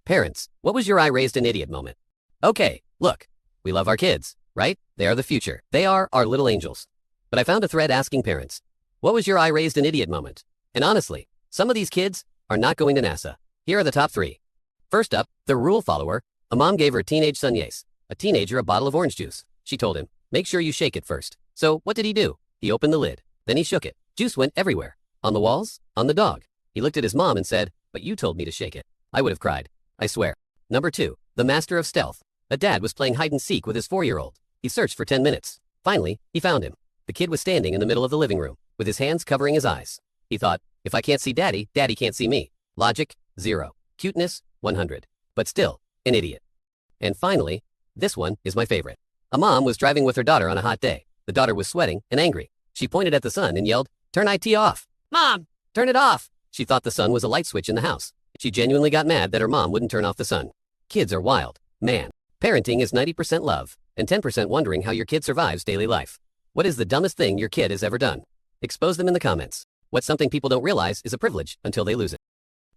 Parents, what was your I raised an idiot moment? Okay, look, we love our kids, right? They are the future. They are our little angels. But I found a thread asking parents, what was your I raised an idiot moment? And honestly, some of these kids are not going to NASA. Here are the top 3. First up, the rule follower. A mom gave her teenage son Yace, a teenager, a bottle of orange juice. She told him, make sure you shake it first. So what did he do? He opened the lid. Then he shook it. Juice went everywhere. On the walls, on the dog. He looked at his mom and said, but you told me to shake it. I would have cried. I swear. Number 2, the master of stealth. A dad was playing hide and seek with his 4-year-old. He searched for 10 minutes. Finally, he found him. The kid was standing in the middle of the living room, with his hands covering his eyes. He thought, if I can't see daddy, daddy can't see me. Logic, 0. Cuteness, 100. But still, an idiot. And finally, this one is my favorite. A mom was driving with her daughter on a hot day. The daughter was sweating and angry. She pointed at the sun and yelled, turn IT off. Mom, turn it off. She thought the sun was a light switch in the house. She genuinely got mad that her mom wouldn't turn off the sun. Kids are wild. Man, parenting is 90% love and 10% wondering how your kid survives daily life. What is the dumbest thing your kid has ever done? Expose them in the comments. What's something people don't realize is a privilege until they lose it?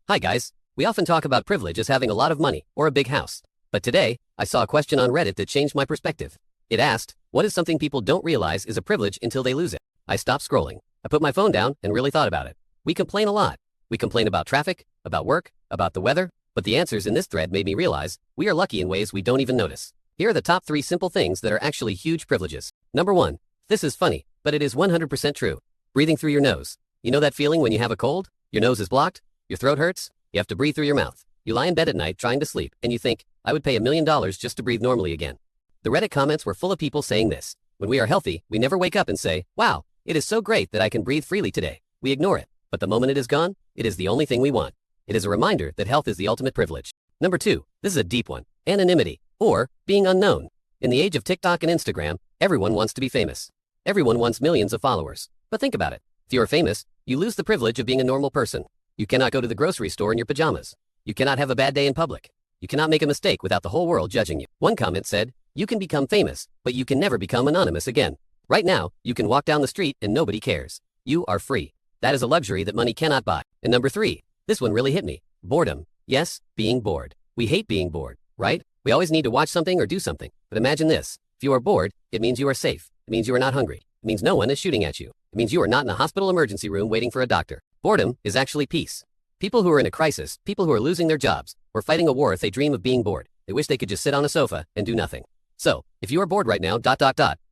Hi guys, we often talk about privilege as having a lot of money or a big house. But today, I saw a question on Reddit that changed my perspective. It asked, what is something people don't realize is a privilege until they lose it? I stopped scrolling. I put my phone down and really thought about it. We complain a lot. We complain about traffic, about work, about the weather, but the answers in this thread made me realize we are lucky in ways we don't even notice. Here are the top 3 simple things that are actually huge privileges. Number 1, this is funny, but it is 100% true. Breathing through your nose. You know that feeling when you have a cold? Your nose is blocked? Your throat hurts? You have to breathe through your mouth. You lie in bed at night trying to sleep, and you think, I would pay $1 million just to breathe normally again. The Reddit comments were full of people saying this. When we are healthy, we never wake up and say, wow, it is so great that I can breathe freely today. We ignore it. But the moment it is gone, it is the only thing we want. It is a reminder that health is the ultimate privilege. Number 2, this is a deep one. Anonymity, or being unknown. In the age of TikTok and Instagram, everyone wants to be famous. Everyone wants millions of followers. But think about it. If you are famous, you lose the privilege of being a normal person. You cannot go to the grocery store in your pajamas. You cannot have a bad day in public. You cannot make a mistake without the whole world judging you. One comment said, you can become famous, but you can never become anonymous again. Right now, you can walk down the street and nobody cares. You are free. That is a luxury that money cannot buy. And number 3, this one really hit me. Boredom. Yes, being bored. We hate being bored, right? We always need to watch something or do something. But imagine this. If you are bored, it means you are safe. It means you are not hungry. It means no one is shooting at you. It means you are not in a hospital emergency room waiting for a doctor. Boredom is actually peace. People who are in a crisis, people who are losing their jobs, or fighting a war if they dream of being bored. They wish they could just sit on a sofa and do nothing. So, if you are bored right now,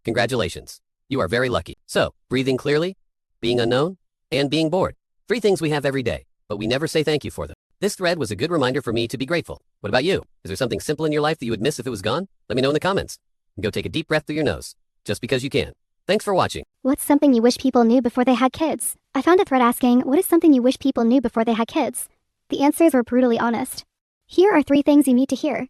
congratulations. You are very lucky. So, breathing clearly, being unknown, and being bored. 3 things we have every day, but we never say thank you for them. This thread was a good reminder for me to be grateful. What about you? Is there something simple in your life that you would miss if it was gone? Let me know in the comments. And go take a deep breath through your nose, just because you can. Thanks for watching. What's something you wish people knew before they had kids? I found a thread asking, what is something you wish people knew before they had kids? The answers were brutally honest. Here are 3 things you need to hear.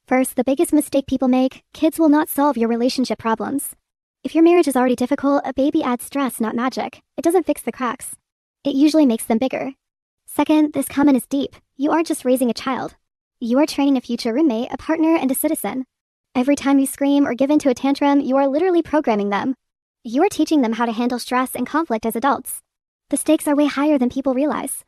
First, the biggest mistake people make, kids will not solve your relationship problems. If your marriage is already difficult, a baby adds stress, not magic. It doesn't fix the cracks. It usually makes them bigger. Second, this comment is deep. You aren't just raising a child. You are training a future roommate, a partner, and a citizen. Every time you scream or give into a tantrum, you are literally programming them. You are teaching them how to handle stress and conflict as adults. The stakes are way higher than people realize.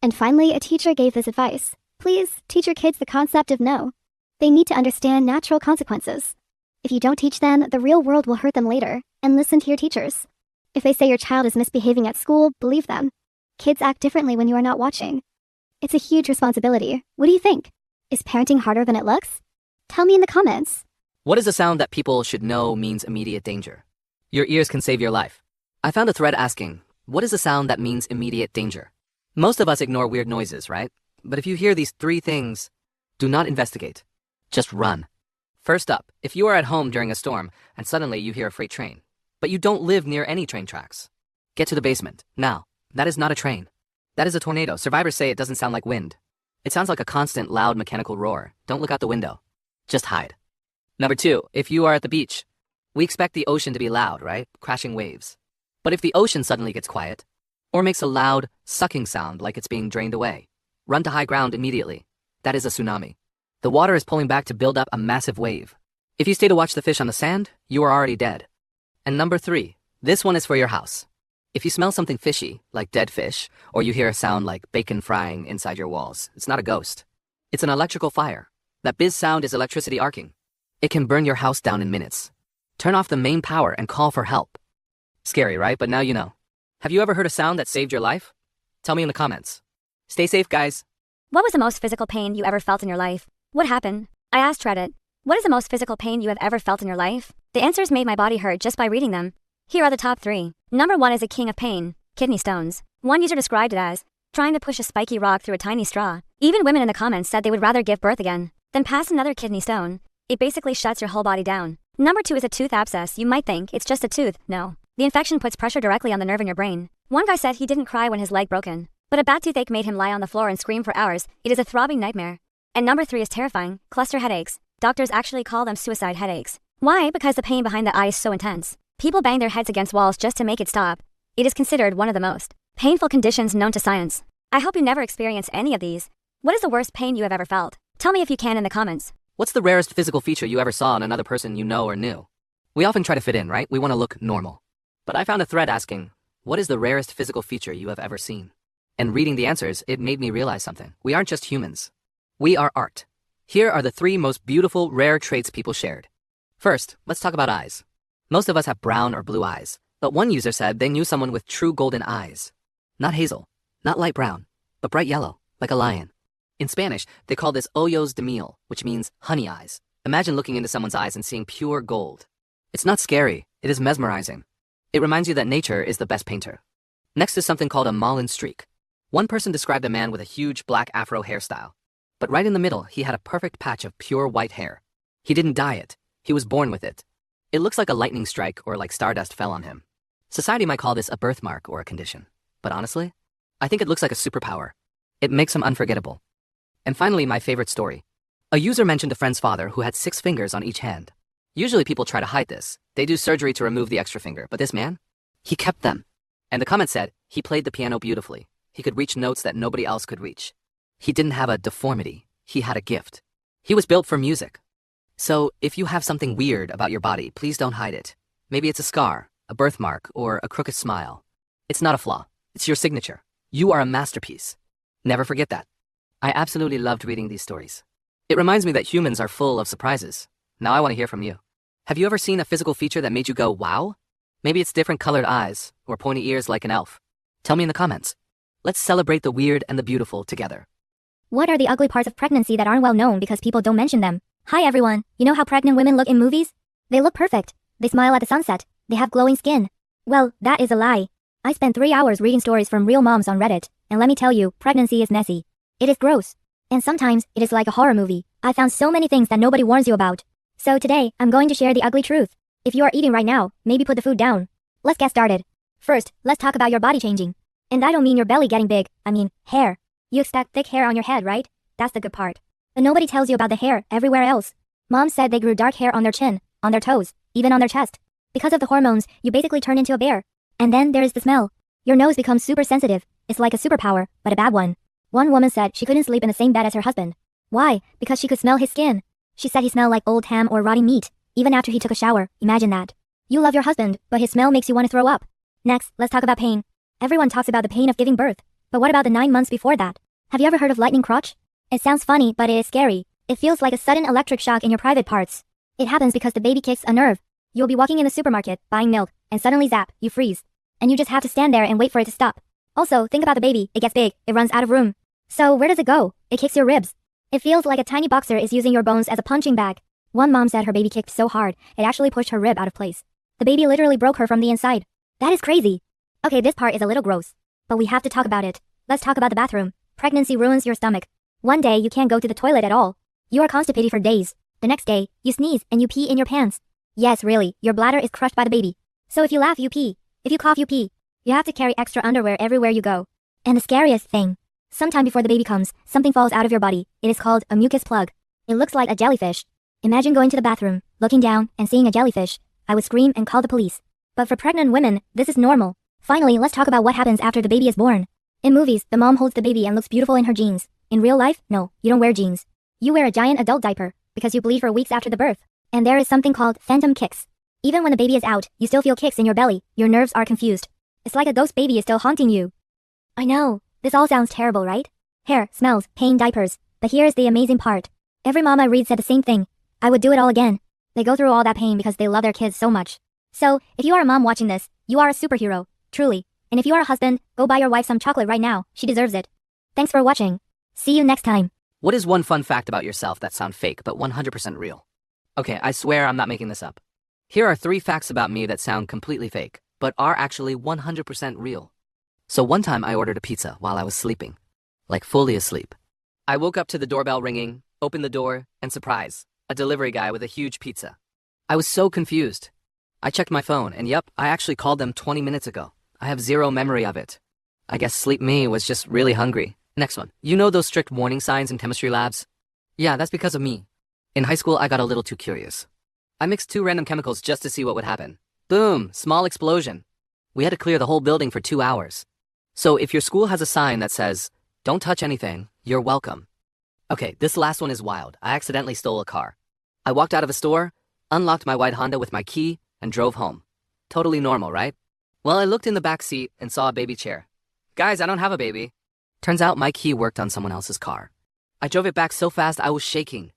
And finally, a teacher gave this advice. Please, teach your kids the concept of no. They need to understand natural consequences. If you don't teach them, the real world will hurt them later, and listen to your teachers. If they say your child is misbehaving at school, believe them. Kids act differently when you are not watching. It's a huge responsibility. What do you think? Is parenting harder than it looks? Tell me in the comments. What is a sound that people should know means immediate danger? Your ears can save your life. I found a thread asking, what is a sound that means immediate danger? Most of us ignore weird noises, right? But if you hear these 3 things, do not investigate. Just run. First up, if you are at home during a storm and suddenly you hear a freight train, but you don't live near any train tracks, get to the basement. Now, that is not a train. That is a tornado. Survivors say it doesn't sound like wind. It sounds like a constant, loud mechanical roar. Don't look out the window. Just hide. Number 2, if you are at the beach, we expect the ocean to be loud, right? Crashing waves. But if the ocean suddenly gets quiet, or makes a loud, sucking sound like it's being drained away, run to high ground immediately. That is a tsunami. The water is pulling back to build up a massive wave. If you stay to watch the fish on the sand, you are already dead. And number 3, this one is for your house. If you smell something fishy, like dead fish, or you hear a sound like bacon frying inside your walls, it's not a ghost. It's an electrical fire. That bizz sound is electricity arcing. It can burn your house down in minutes. Turn off the main power and call for help. Scary, right? But now you know. Have you ever heard a sound that saved your life? Tell me in the comments. Stay safe, guys. What was the most physical pain you ever felt in your life? What happened? I asked Reddit. What is the most physical pain you have ever felt in your life? The answers made my body hurt just by reading them. Here are the top 3. Number 1 is a king of pain, kidney stones. One user described it as trying to push a spiky rock through a tiny straw. Even women in the comments said they would rather give birth again than pass another kidney stone. It basically shuts your whole body down. Number 2 is a tooth abscess. You might think it's just a tooth. No. The infection puts pressure directly on the nerve in your brain. One guy said he didn't cry when his leg broken, but a bad toothache made him lie on the floor and scream for hours. It is a throbbing nightmare. And number 3 is terrifying, cluster headaches. Doctors actually call them suicide headaches. Why? Because the pain behind the eye is so intense. People bang their heads against walls just to make it stop. It is considered one of the most painful conditions known to science. I hope you never experience any of these. What is the worst pain you have ever felt? Tell me if you can in the comments. What's the rarest physical feature you ever saw in another person you know or knew? We often try to fit in, right? We want to look normal. But I found a thread asking, what is the rarest physical feature you have ever seen? And reading the answers, it made me realize something. We aren't just humans. We are art. Here are the 3 most beautiful, rare traits people shared. First, let's talk about eyes. Most of us have brown or blue eyes, but one user said they knew someone with true golden eyes. Not hazel, not light brown, but bright yellow, like a lion. In Spanish, they call this ojos de miel, which means honey eyes. Imagine looking into someone's eyes and seeing pure gold. It's not scary, it is mesmerizing. It reminds you that nature is the best painter. Next is something called a Malin streak. One person described a man with a huge black afro hairstyle. But right in the middle, he had a perfect patch of pure white hair. He didn't dye it. He was born with it. It looks like a lightning strike or like stardust fell on him. Society might call this a birthmark or a condition. But honestly, I think it looks like a superpower. It makes him unforgettable. And finally, my favorite story. A user mentioned a friend's father who had 6 fingers on each hand. Usually people try to hide this. They do surgery to remove the extra finger, but this man, he kept them. And the comment said, he played the piano beautifully. He could reach notes that nobody else could reach. He didn't have a deformity. He had a gift. He was built for music. So if you have something weird about your body, please don't hide it. Maybe it's a scar, a birthmark, or a crooked smile. It's not a flaw. It's your signature. You are a masterpiece. Never forget that. I absolutely loved reading these stories. It reminds me that humans are full of surprises. Now I want to hear from you. Have you ever seen a physical feature that made you go, wow? Maybe it's different colored eyes or pointy ears like an elf. Tell me in the comments. Let's celebrate the weird and the beautiful together. What are the ugly parts of pregnancy that aren't well known because people don't mention them? Hi everyone, you know how pregnant women look in movies? They look perfect. They smile at the sunset. They have glowing skin. Well, that is a lie. I spent 3 hours reading stories from real moms on Reddit, and let me tell you, pregnancy is messy. It is gross. And sometimes, it is like a horror movie. I found so many things that nobody warns you about. So today, I'm going to share the ugly truth. If you are eating right now, maybe put the food down. Let's get started. First, let's talk about your body changing. And I don't mean your belly getting big, I mean, hair. You expect thick hair on your head, right? That's the good part. But nobody tells you about the hair everywhere else. Moms said they grew dark hair on their chin, on their toes, even on their chest. Because of the hormones, you basically turn into a bear. And then there is the smell. Your nose becomes super sensitive. It's like a superpower, but a bad one. One woman said she couldn't sleep in the same bed as her husband. Why? Because she could smell his skin. She said he smelled like old ham or rotting meat, even after he took a shower. Imagine that. You love your husband, but his smell makes you want to throw up. Next, let's talk about pain. Everyone talks about the pain of giving birth. But what about the 9 months before that? Have you ever heard of lightning crotch? It sounds funny, but it is scary. It feels like a sudden electric shock in your private parts. It happens because the baby kicks a nerve. You'll be walking in the supermarket, buying milk, and suddenly zap, you freeze. And you just have to stand there and wait for it to stop. Also, think about the baby. It gets big. It runs out of room. So where does it go? It kicks your ribs. It feels like a tiny boxer is using your bones as a punching bag. One mom said her baby kicked so hard, it actually pushed her rib out of place. The baby literally broke her from the inside. That is crazy. Okay, this part is a little gross. But we have to talk about it. Let's talk about the bathroom. Pregnancy ruins your stomach. One day, you can't go to the toilet at all. You are constipated for days. The next day, you sneeze and you pee in your pants. Yes, really, your bladder is crushed by the baby. So if you laugh, you pee. If you cough, you pee. You have to carry extra underwear everywhere you go. And the scariest thing. Sometime before the baby comes, something falls out of your body. It is called a mucus plug. It looks like a jellyfish. Imagine going to the bathroom, looking down, and seeing a jellyfish. I would scream and call the police. But for pregnant women, this is normal. Finally, let's talk about what happens after the baby is born. In movies, the mom holds the baby and looks beautiful in her jeans. In real life, no, you don't wear jeans. You wear a giant adult diaper, because you bleed for weeks after the birth. And there is something called phantom kicks. Even when the baby is out, you still feel kicks in your belly. Your nerves are confused. It's like a ghost baby is still haunting you. I know, this all sounds terrible, right? Hair, smells, pain, diapers. But here's the amazing part. Every mom I read said the same thing. I would do it all again. They go through all that pain because they love their kids so much. So, if you are a mom watching this, you are a superhero, truly. And if you are a husband, go buy your wife some chocolate right now. She deserves it. Thanks for watching. See you next time. What is one fun fact about yourself that sound fake but 100% real? Okay, I swear I'm not making this up. Here are 3 facts about me that sound completely fake, but are actually 100% real. So one time I ordered a pizza while I was sleeping. Like fully asleep. I woke up to the doorbell ringing, opened the door, and surprise, a delivery guy with a huge pizza. I was so confused. I checked my phone, and yep, I actually called them 20 minutes ago. I have zero memory of it. I guess sleep me was just really hungry. Next one. You know those strict warning signs in chemistry labs? Yeah, that's because of me. In high school, I got a little too curious. I mixed 2 random chemicals just to see what would happen. Boom, small explosion. We had to clear the whole building for 2 hours. So if your school has a sign that says, "Don't touch anything, you're welcome." Okay, this last one is wild. I accidentally stole a car. I walked out of a store, unlocked my white Honda with my key, and drove home. Totally normal, right? Well, I looked in the back seat and saw a baby chair. Guys, I don't have a baby. Turns out my key worked on someone else's car. I drove it back so fast I was shaking.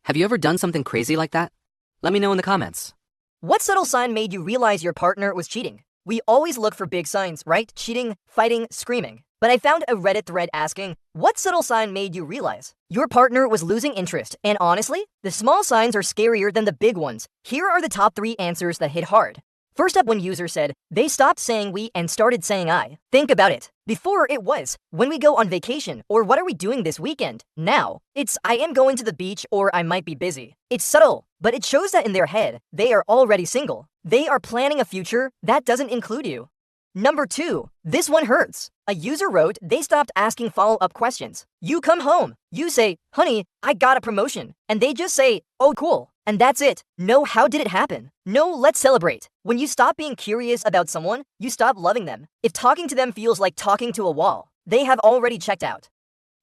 Have you ever done something crazy like that? Let me know in the comments. What subtle sign made you realize your partner was cheating? We always look for big signs, right? Cheating, fighting, screaming. But I found a Reddit thread asking, what subtle sign made you realize your partner was losing interest? And honestly, the small signs are scarier than the big ones. Here are the top 3 answers that hit hard. First up, one user said, they stopped saying we and started saying I. Think about it. Before it was, when we go on vacation, or what are we doing this weekend? Now, it's I am going to the beach or I might be busy. It's subtle, but it shows that in their head, they are already single. They are planning a future that doesn't include you. Number 2, this one hurts. A user wrote they stopped asking follow-up questions. You come home. You say, honey, I got a promotion. And they just say, oh, cool. And that's it. No, how did it happen? No, let's celebrate. When you stop being curious about someone, you stop loving them. If talking to them feels like talking to a wall, they have already checked out.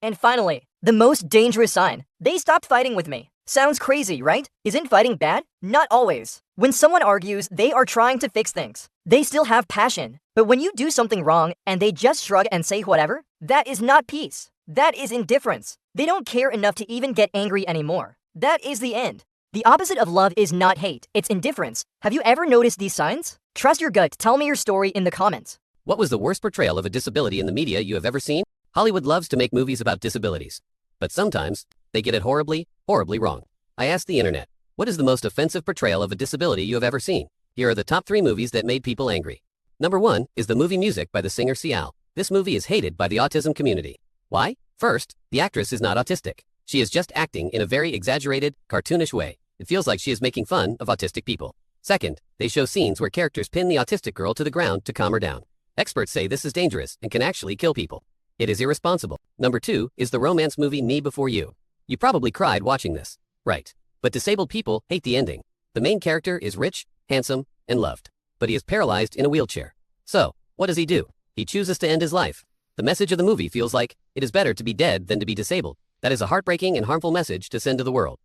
And finally, the most dangerous sign. They stopped fighting with me. Sounds crazy, right? Isn't fighting bad? Not always. When someone argues, they are trying to fix things. They still have passion. But when you do something wrong and they just shrug and say whatever, that is not peace. That is indifference. They don't care enough to even get angry anymore. That is the end. The opposite of love is not hate, it's indifference. Have you ever noticed these signs? Trust your gut. Tell me your story in the comments. What was the worst portrayal of a disability in the media you have ever seen? Hollywood loves to make movies about disabilities. But sometimes, they get it horribly, horribly wrong. I asked the internet, what is the most offensive portrayal of a disability you have ever seen? Here are the top 3 movies that made people angry. Number 1 is the movie Music by the singer Cial. This movie is hated by the autism community. Why? First, the actress is not autistic. She is just acting in a very exaggerated, cartoonish way. It feels like she is making fun of autistic people. Second, they show scenes where characters pin the autistic girl to the ground to calm her down. Experts say this is dangerous and can actually kill people. It is irresponsible. Number 2 is the romance movie Me Before You. You probably cried watching this. Right. But disabled people hate the ending. The main character is rich, handsome, and loved. But he is paralyzed in a wheelchair. So, what does he do? He chooses to end his life. The message of the movie feels like, it is better to be dead than to be disabled. That is a heartbreaking and harmful message to send to the world.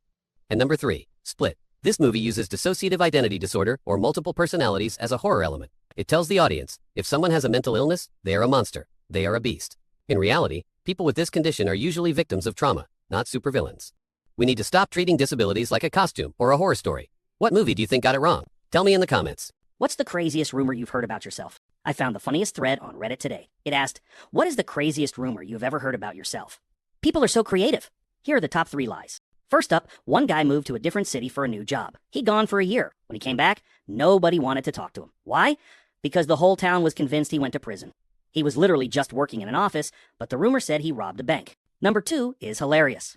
And number 3, Split. This movie uses dissociative identity disorder or multiple personalities as a horror element. It tells the audience, if someone has a mental illness, they are a monster. They are a beast. In reality, people with this condition are usually victims of trauma, not supervillains. We need to stop treating disabilities like a costume or a horror story. What movie do you think got it wrong? Tell me in the comments. What's the craziest rumor you've heard about yourself? I found the funniest thread on Reddit today. It asked, what is the craziest rumor you've ever heard about yourself? People are so creative. Here are the top 3 lies. First up, one guy moved to a different city for a new job. He'd gone for a year. When he came back, nobody wanted to talk to him. Why? Because the whole town was convinced he went to prison. He was literally just working in an office, but the rumor said he robbed a bank. Number 2 is hilarious.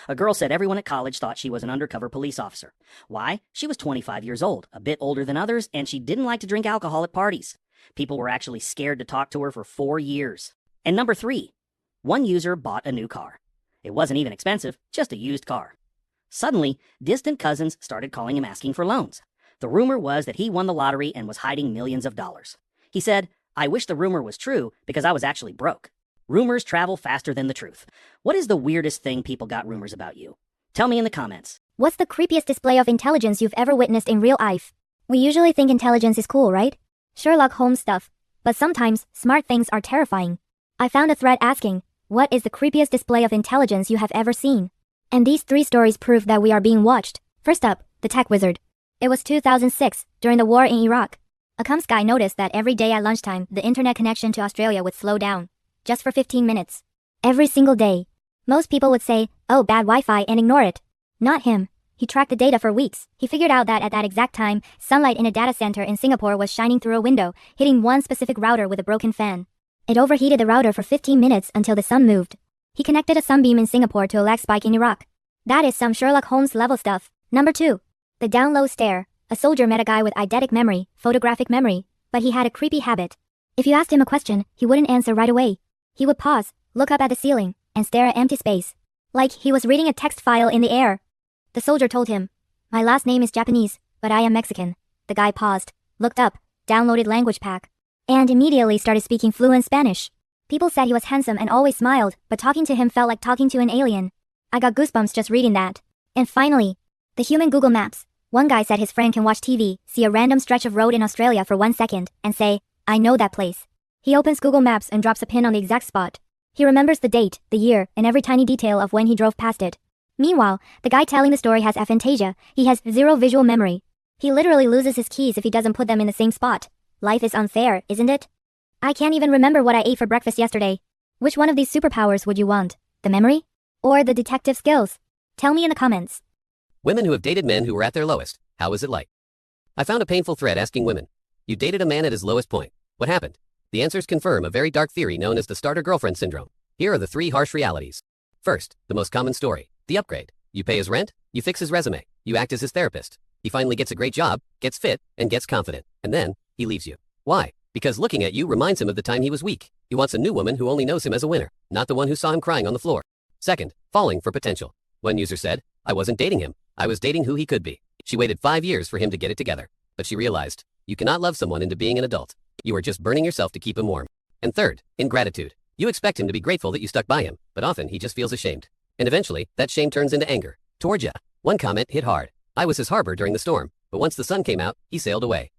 A girl said everyone at college thought she was an undercover police officer. Why? She was 25 years old, a bit older than others, and she didn't like to drink alcohol at parties. People were actually scared to talk to her for 4 years. And number 3, one user bought a new car. It wasn't even expensive, just a used car. Suddenly, distant cousins started calling him asking for loans. The rumor was that he won the lottery and was hiding millions of dollars. He said, I wish the rumor was true because I was actually broke. Rumors travel faster than the truth. What is the weirdest thing people got rumors about you? Tell me in the comments. What's the creepiest display of intelligence you've ever witnessed in real life? We usually think intelligence is cool, right? Sherlock Holmes stuff. But sometimes, smart things are terrifying. I found a thread asking, What is the creepiest display of intelligence you have ever seen? And these 3 stories prove that we are being watched. First up, the tech wizard. It was 2006, during the war in Iraq. A comms guy noticed that every day at lunchtime, the internet connection to Australia would slow down. Just for 15 minutes. Every single day. Most people would say, oh, bad Wi-Fi, and ignore it. Not him. He tracked the data for weeks. He figured out that at that exact time, sunlight in a data center in Singapore was shining through a window, hitting one specific router with a broken fan. It overheated the router for 15 minutes until the sun moved. He connected a sunbeam in Singapore to a lag spike in Iraq. That is some Sherlock Holmes level stuff. Number 2. The down low stare. A soldier met a guy with eidetic memory, photographic memory, but he had a creepy habit. If you asked him a question, he wouldn't answer right away. He would pause, look up at the ceiling, and stare at empty space. Like he was reading a text file in the air. The soldier told him, my last name is Japanese, but I am Mexican. The guy paused, looked up, downloaded language pack, and immediately started speaking fluent Spanish. People said he was handsome and always smiled, but talking to him felt like talking to an alien. I got goosebumps just reading that. And finally, the human Google Maps. One guy said his friend can watch TV, see a random stretch of road in Australia for 1 second, and say, I know that place. He opens Google Maps and drops a pin on the exact spot. He remembers the date, the year, and every tiny detail of when he drove past it. Meanwhile, the guy telling the story has aphantasia. He has 0 visual memory. He literally loses his keys if he doesn't put them in the same spot. Life is unfair, isn't it? I can't even remember what I ate for breakfast yesterday. Which one of these superpowers would you want? The memory? Or the detective skills? Tell me in the comments. Women who have dated men who were at their lowest. How was it like? I found a painful thread asking women. You dated a man at his lowest point. What happened? The answers confirm a very dark theory known as the starter-girlfriend syndrome. Here are the 3 harsh realities. First, the most common story. The upgrade. You pay his rent, you fix his resume, you act as his therapist. He finally gets a great job, gets fit, and gets confident. And then, he leaves you. Why? Because looking at you reminds him of the time he was weak. He wants a new woman who only knows him as a winner, not the one who saw him crying on the floor. Second, falling for potential. One user said, I wasn't dating him. I was dating who he could be. She waited 5 years for him to get it together. But she realized, you cannot love someone into being an adult. You are just burning yourself to keep him warm. And third, ingratitude. You expect him to be grateful that you stuck by him, but often he just feels ashamed. And eventually, that shame turns into anger. Towards ya. One comment hit hard. I was his harbor during the storm, but once the sun came out, he sailed away.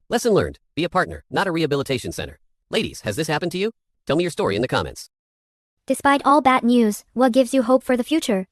Lesson learned. Be a partner, not a rehabilitation center. Ladies, has this happened to you? Tell me your story in the comments. Despite all bad news, what gives you hope for the future?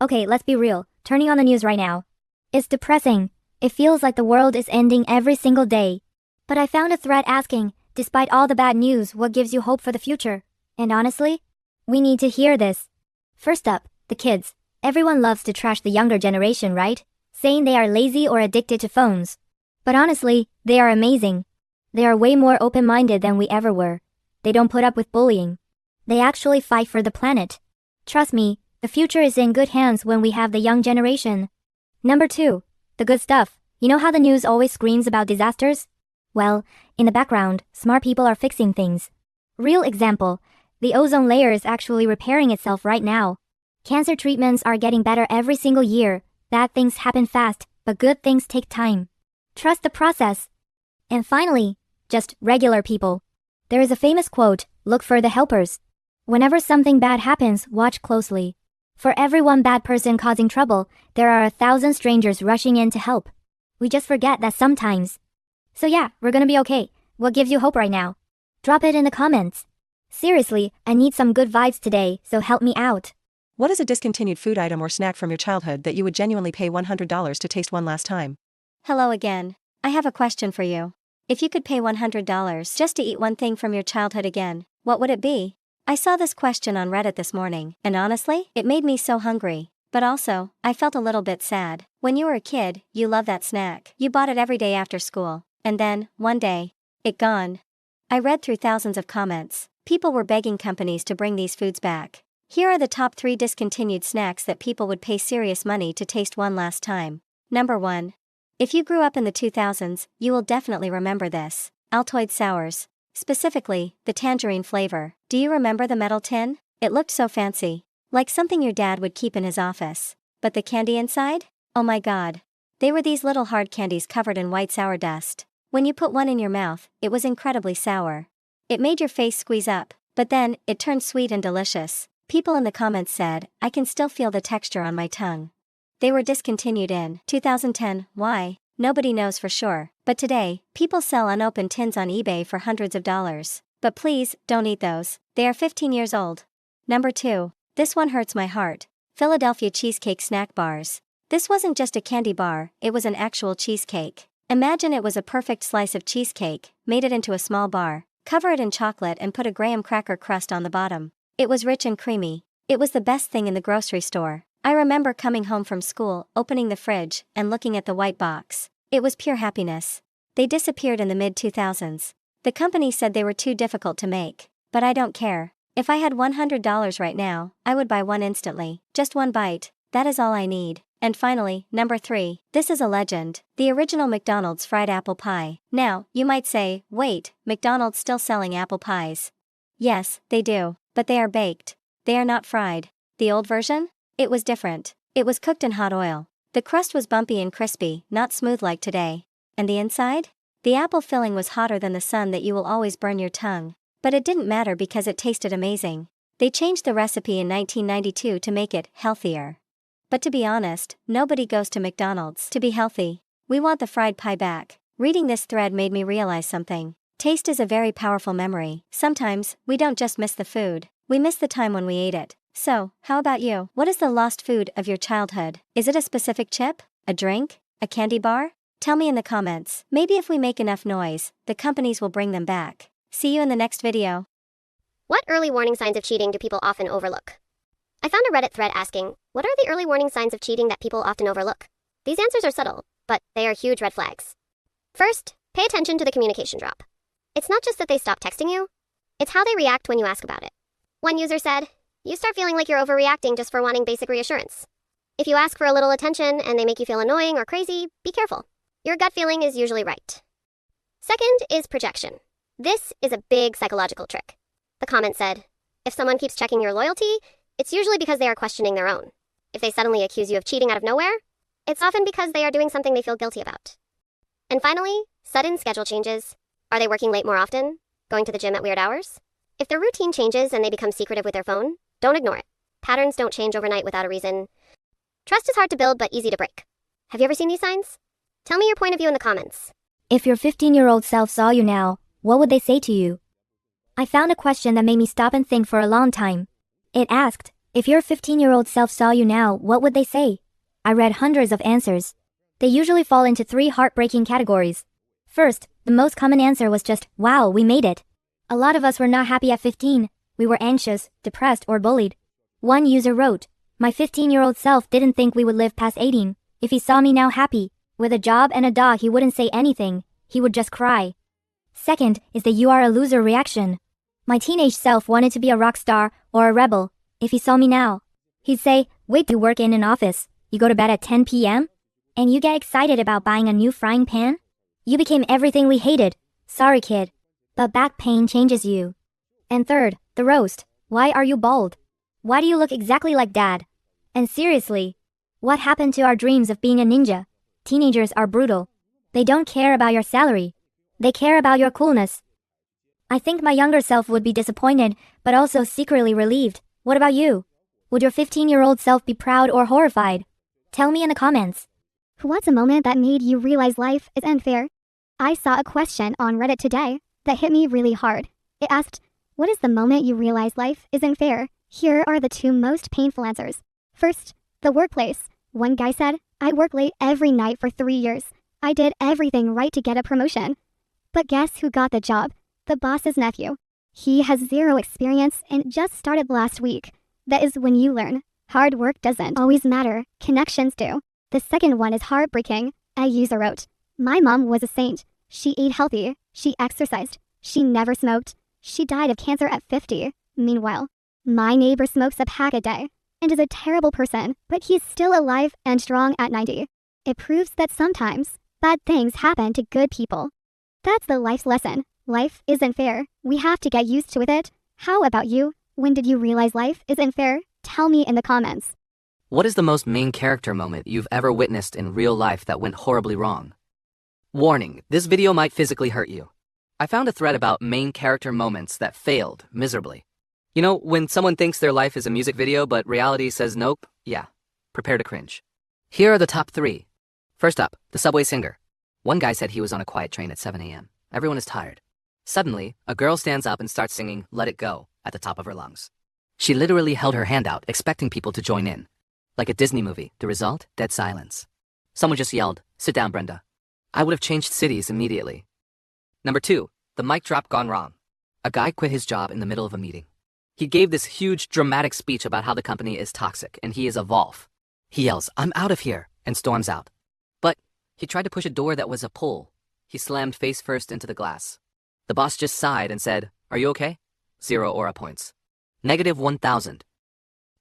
Okay, let's be real. Turning on the news right now. It's depressing. It feels like the world is ending every single day. But I found a thread asking, despite all the bad news, what gives you hope for the future? And honestly, we need to hear this. First up, the kids. Everyone loves to trash the younger generation, right? Saying they are lazy or addicted to phones. But honestly, they are amazing. They are way more open-minded than we ever were. They don't put up with bullying. They actually fight for the planet. Trust me, the future is in good hands when we have the young generation. Number 2. The good stuff. You know how the news always screams about disasters? Well, in the background, smart people are fixing things. Real example, the ozone layer is actually repairing itself right now. Cancer treatments are getting better every single year. Bad things happen fast, but good things take time. Trust the process. And finally, just regular people. There is a famous quote, look for the helpers. Whenever something bad happens, watch closely. For every one bad person causing trouble, there are 1,000 strangers rushing in to help. We just forget that sometimes. So yeah, we're gonna be okay. What gives you hope right now? Drop it in the comments. Seriously, I need some good vibes today, so help me out. What is a discontinued food item or snack from your childhood that you would genuinely pay $100 to taste one last time? Hello again. I have a question for you. If you could pay $100 just to eat one thing from your childhood again, what would it be? I saw this question on Reddit this morning, and honestly, it made me so hungry. But also, I felt a little bit sad. When you were a kid, you loved that snack. You bought it every day after school. And then, one day, it gone. I read through thousands of comments. People were begging companies to bring these foods back. Here are the top 3 discontinued snacks that people would pay serious money to taste one last time. Number 1. If you grew up in the 2000s, you will definitely remember this. Altoid Sours. Specifically, the tangerine flavor. Do you remember the metal tin? It looked so fancy. Like something your dad would keep in his office. But the candy inside? Oh my god. They were these little hard candies covered in white sour dust. When you put one in your mouth, it was incredibly sour. It made your face squeeze up, but then, it turned sweet and delicious. People in the comments said, I can still feel the texture on my tongue. They were discontinued in 2010. Why? Nobody knows for sure, but today, people sell unopened tins on eBay for hundreds of dollars. But please, don't eat those. They are 15 years old. Number 2. This one hurts my heart. Philadelphia cheesecake snack bars. This wasn't just a candy bar, it was an actual cheesecake. Imagine it was a perfect slice of cheesecake, made it into a small bar, cover it in chocolate and put a graham cracker crust on the bottom. It was rich and creamy. It was the best thing in the grocery store. I remember coming home from school, opening the fridge, and looking at the white box. It was pure happiness. They disappeared in the mid-2000s. The company said they were too difficult to make. But I don't care. If I had $100 right now, I would buy one instantly. Just one bite. That is all I need. And finally, number 3. This is a legend. The original McDonald's fried apple pie. Now, you might say, wait, McDonald's still selling apple pies? Yes, they do. But they are baked. They are not fried. The old version? It was different. It was cooked in hot oil. The crust was bumpy and crispy, not smooth like today. And the inside? The apple filling was hotter than the sun that you will always burn your tongue. But it didn't matter because it tasted amazing. They changed the recipe in 1992 to make it healthier. But to be honest, nobody goes to McDonald's to be healthy. We want the fried pie back. Reading this thread made me realize something. Taste is a very powerful memory. Sometimes, we don't just miss the food, we miss the time when we ate it. So, how about you? What is the lost food of your childhood? Is it a specific chip? A drink? A candy bar? Tell me in the comments. Maybe if we make enough noise, the companies will bring them back. See you in the next video. What early warning signs of cheating do people often overlook? I found a Reddit thread asking, what are the early warning signs of cheating that people often overlook? These answers are subtle, but they are huge red flags. First, pay attention to the communication drop. It's not just that they stop texting you, it's how they react when you ask about it. One user said, you start feeling like you're overreacting just for wanting basic reassurance. If you ask for a little attention and they make you feel annoying or crazy, be careful. Your gut feeling is usually right. Second is projection. This is a big psychological trick. The comment said, if someone keeps checking your loyalty, it's usually because they are questioning their own. If they suddenly accuse you of cheating out of nowhere, it's often because they are doing something they feel guilty about. And finally, sudden schedule changes. Are they working late more often? Going to the gym at weird hours? If their routine changes and they become secretive with their phone, don't ignore it. Patterns don't change overnight without a reason. Trust is hard to build but easy to break. Have you ever seen these signs? Tell me your point of view in the comments. If your 15-year-old self saw you now, what would they say to you? I found a question that made me stop and think for a long time. It asked, if your 15-year-old self saw you now, what would they say? I read hundreds of answers. They usually fall into 3 heartbreaking categories. First, the most common answer was just, wow, we made it. A lot of us were not happy at 15. We were anxious, depressed, or bullied. One user wrote, my 15-year-old self didn't think we would live past 18. If he saw me now happy, with a job and a dog, he wouldn't say anything. He would just cry. Second is the you are a loser reaction. My teenage self wanted to be a rock star or a rebel. If he saw me now, he'd say, wait, you work in an office, you go to bed at 10 p.m.? And you get excited about buying a new frying pan? You became everything we hated. Sorry, kid. But back pain changes you. And third, the roast. Why are you bald? Why do you look exactly like dad? And seriously, what happened to our dreams of being a ninja? Teenagers are brutal. They don't care about your salary. They care about your coolness. I think my younger self would be disappointed, but also secretly relieved. What about you? Would your 15-year-old self be proud or horrified? Tell me in the comments. What's a moment that made you realize life is unfair? I saw a question on Reddit today that hit me really hard. It asked, what is the moment you realize life is unfair? Here are the 2 most painful answers. First, the workplace. One guy said, I worked late every night for 3 years. I did everything right to get a promotion. But guess who got the job? The boss's nephew. He has 0 experience and just started last week. That is when you learn. Hard work doesn't always matter. Connections do. The second one is heartbreaking. A user wrote, my mom was a saint. She ate healthy. She exercised. She never smoked. She died of cancer at 50. Meanwhile, my neighbor smokes a pack a day and is a terrible person, but he's still alive and strong at 90. It proves that sometimes bad things happen to good people. That's the life's lesson. Life isn't fair. We have to get used to it. How about you? When did you realize life isn't fair? Tell me in the comments. What is the most main character moment you've ever witnessed in real life that went horribly wrong? Warning, this video might physically hurt you. I found a thread about main character moments that failed miserably. You know, when someone thinks their life is a music video but reality says nope, yeah, prepare to cringe. Here are the top 3. First up, the subway singer. One guy said he was on a quiet train at 7 a.m. Everyone is tired. Suddenly, a girl stands up and starts singing Let It Go at the top of her lungs. She literally held her hand out, expecting people to join in. Like a Disney movie, the result, dead silence. Someone just yelled, "Sit down, Brenda." I would have changed cities immediately. Number 2, the mic drop gone wrong. A guy quit his job in the middle of a meeting. He gave this huge, dramatic speech about how the company is toxic and he is a Volf. He yells, "I'm out of here," and storms out. But he tried to push a door that was a pull. He slammed face first into the glass. The boss just sighed and said, "Are you okay?" 0 aura points. -1,000.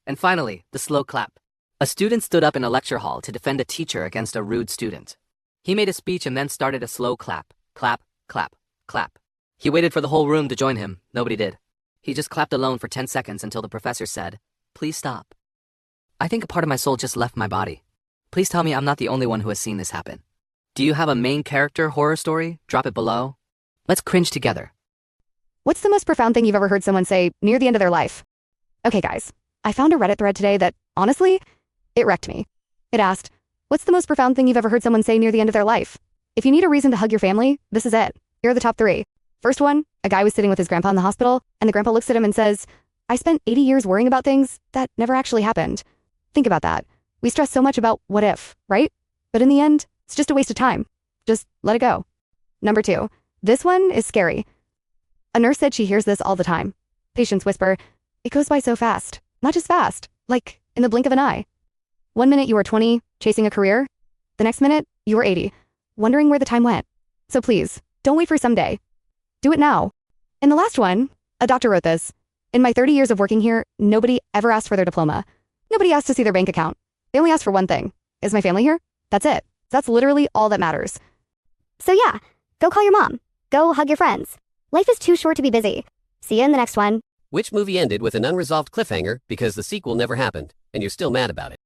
And finally, the slow clap. A student stood up in a lecture hall to defend a teacher against a rude student. He made a speech and then started a slow clap. Clap, clap, clap. He waited for the whole room to join him. Nobody did. He just clapped alone for 10 seconds until the professor said, "Please stop." I think a part of my soul just left my body. Please tell me I'm not the only one who has seen this happen. Do you have a main character horror story? Drop it below. Let's cringe together. What's the most profound thing you've ever heard someone say near the end of their life? Okay, guys, I found a Reddit thread today that, honestly, it wrecked me. It asked, what's the most profound thing you've ever heard someone say near the end of their life? If you need a reason to hug your family, this is it. Here are the top 3. First one, a guy was sitting with his grandpa in the hospital, and the grandpa looks at him and says, "I spent 80 years worrying about things that never actually happened." Think about that. We stress so much about what if, right? But in the end, it's just a waste of time. Just let it go. Number 2, this one is scary. A nurse said she hears this all the time. Patients whisper, "It goes by so fast." Not just fast, like in the blink of an eye. 1 minute you are 20, chasing a career. The next minute, you are 80, wondering where the time went. So please, don't wait for someday. Do it now. And the last one, a doctor wrote this. In my 30 years of working here, nobody ever asked for their diploma. Nobody asked to see their bank account. They only asked for one thing. Is my family here? That's it. That's literally all that matters. So yeah, go call your mom. Go hug your friends. Life is too short to be busy. See you in the next one. Which movie ended with an unresolved cliffhanger because the sequel never happened, and you're still mad about it?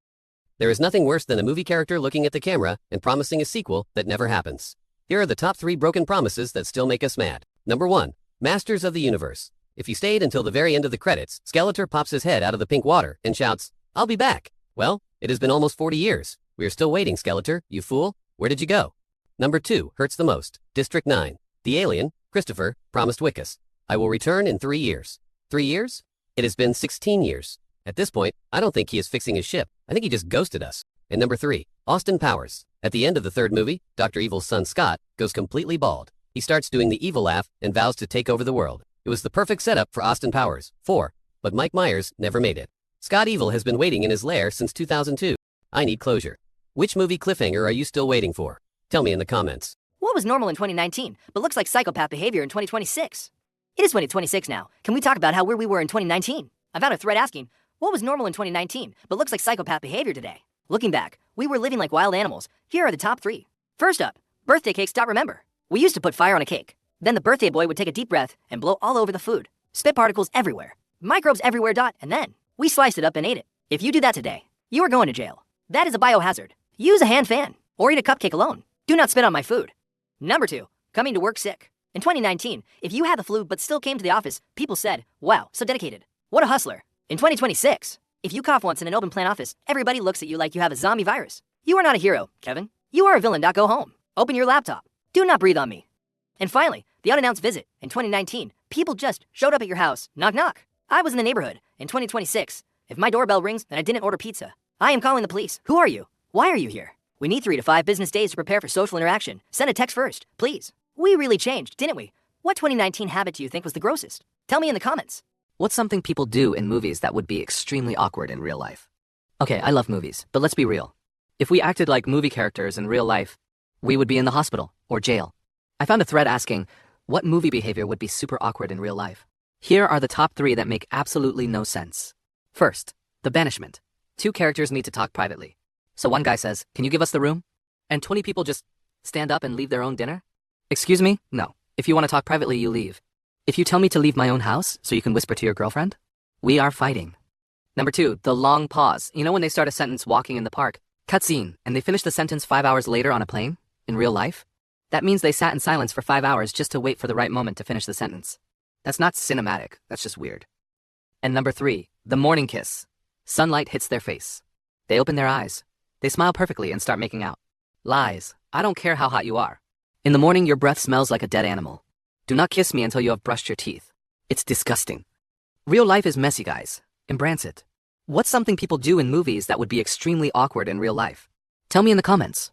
There is nothing worse than a movie character looking at the camera and promising a sequel that never happens. Here are the top 3 broken promises that still make us mad. Number 1, Masters of the Universe. If you stayed until the very end of the credits, Skeletor pops his head out of the pink water and shouts, "I'll be back." Well, it has been almost 40 years. We are still waiting, Skeletor, you fool. Where did you go? Number 2, hurts the most. District 9. The alien, Christopher, promised Wickus, "I will return in 3 years." 3 years? It has been 16 years. At this point, I don't think he is fixing his ship. I think he just ghosted us. And number 3, Austin Powers. At the end of the 3rd movie, Dr. Evil's son Scott goes completely bald. He starts doing the evil laugh and vows to take over the world. It was the perfect setup for Austin Powers 4, but Mike Myers never made it. Scott Evil has been waiting in his lair since 2002. I need closure. Which movie cliffhanger are you still waiting for? Tell me in the comments. What was normal in 2019, but looks like psychopath behavior in 2026? It is 2026 now. Can we talk about how weird we were in 2019? I found a thread asking, what was normal in 2019, but looks like psychopath behavior today? Looking back, we were living like wild animals. Here are the top 3. First up, birthday cakes. Remember. We used to put fire on a cake. Then the birthday boy would take a deep breath and blow all over the food. Spit particles everywhere. Microbes everywhere. And then we sliced it up and ate it. If you do that today, you are going to jail. That is a biohazard. Use a hand fan or eat a cupcake alone. Do not spit on my food. Number 2, coming to work sick. In 2019, if you had the flu but still came to the office, people said, "Wow, so dedicated. What a hustler." In 2026, if you cough once in an open plan office, everybody looks at you like you have a zombie virus. You are not a hero, Kevin. You are a villain. Go home. Open your laptop. Do not breathe on me. And finally, the unannounced visit. In 2019, people just showed up at your house. Knock, knock. I was in the neighborhood. In 2026, if my doorbell rings and I didn't order pizza, I am calling the police. Who are you? Why are you here? We need 3 to 5 business days to prepare for social interaction. Send a text first, please. We really changed, didn't we? What 2019 habit do you think was the grossest? Tell me in the comments. What's something people do in movies that would be extremely awkward in real life? Okay, I love movies, but let's be real. If we acted like movie characters in real life, we would be in the hospital or jail. I found a thread asking, what movie behavior would be super awkward in real life? Here are the top 3 that make absolutely no sense. First, the banishment. 2 characters need to talk privately. So one guy says, "Can you give us the room?" And 20 people just stand up and leave their own dinner? Excuse me? No. If you want to talk privately, you leave. If you tell me to leave my own house so you can whisper to your girlfriend, we are fighting. Number 2, the long pause. You know when they start a sentence walking in the park, cutscene, and they finish the sentence 5 hours later on a plane? In real life? That means they sat in silence for 5 hours just to wait for the right moment to finish the sentence. That's not cinematic, that's just weird. And number 3, the morning kiss. Sunlight hits their face. They open their eyes. They smile perfectly and start making out. Lies. I don't care how hot you are. In the morning, your breath smells like a dead animal. Do not kiss me until you have brushed your teeth. It's disgusting. Real life is messy, guys. Embrace it. What's something people do in movies that would be extremely awkward in real life? Tell me in the comments.